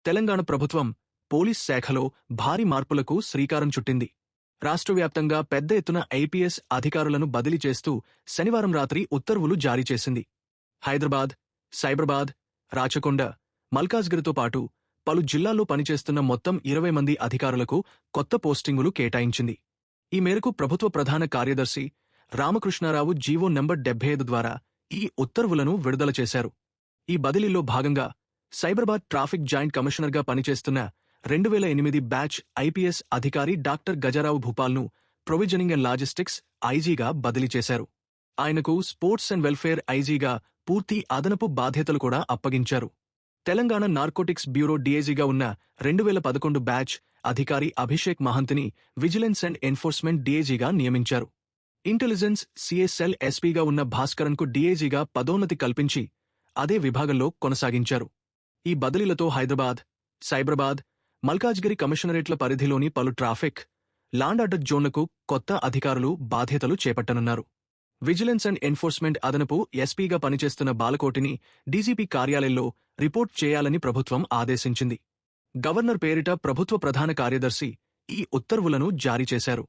తెలంగాణ ప్రభుత్వం పోలీస్ శాఖలో భారీ మార్పులకు శ్రీకారం చుట్టింది. రాష్ట్రవ్యాప్తంగా పెద్ద ఎత్తున ఐపీఎస్ అధికారులను బదిలీ చేస్తూ శనివారం రాత్రి ఉత్తర్వులు జారీ చేసింది. హైదరాబాద్, సైబరాబాద్, రాచకొండ, మల్కాజ్గిరితో పాటు పలు జిల్లాల్లో పనిచేస్తున్న మొత్తం 20 మంది అధికారులకు కొత్త పోస్టింగులు కేటాయించింది. ఈ మేరకు ప్రభుత్వ ప్రధాన కార్యదర్శి రామకృష్ణారావు జీవో నంబర్ 75 ద్వారా ఈ ఉత్తర్వులను విడుదల చేశారు. ఈ బదిలీలో భాగంగా సైబరాబాద్ ట్రాఫిక్ జాయింట్ కమిషనర్గా పనిచేస్తున్న 2008 బ్యాచ్ ఐపీఎస్ అధికారి డాక్టర్ గజారావు భూపాల్ను ప్రొవిజనింగ్ అండ్ లాజిస్టిక్స్ ఐజీగా బదిలీ చేశారు. ఆయనకు స్పోర్ట్స్ అండ్ వెల్ఫేర్ ఐజీగా పూర్తి అదనపు బాధ్యతలు కూడా అప్పగించారు. తెలంగాణ నార్కోటిక్స్ బ్యూరో డీఐజీగా ఉన్న 2011 బ్యాచ్ అధికారి అభిషేక్ మహంతిని విజిలెన్స్ అండ్ ఎన్ఫోర్స్మెంట్ డీఐజీగా నియమించారు. ఇంటెలిజెన్స్ సిఎస్ఎల్ ఎస్పీగా ఉన్న భాస్కరన్కు డీఐజీగా పదోన్నతి కల్పించి అదే విభాగంలో కొనసాగించారు. ఈ బదిలీలతో హైదరాబాద్, సైబరాబాద్, మల్కాజ్గిరి కమిషనరేట్ల పరిధిలోని పలు ట్రాఫిక్, లాండ్ ఆర్డర్ జోన్లకు కొత్త అధికారులు బాధ్యతలు చేపట్టనున్నారు. విజిలెన్స్ అండ్ ఎన్ఫోర్స్మెంట్ అదనపు ఎస్పీగా పనిచేస్తున్న బాలకోటిని డీజీపీ కార్యాలయంలో రిపోర్ట్ చేయాలని ప్రభుత్వం ఆదేశించింది. గవర్నర్ పేరిట ప్రభుత్వ ప్రధాన కార్యదర్శి ఈ ఉత్తర్వులను జారీ చేశారు.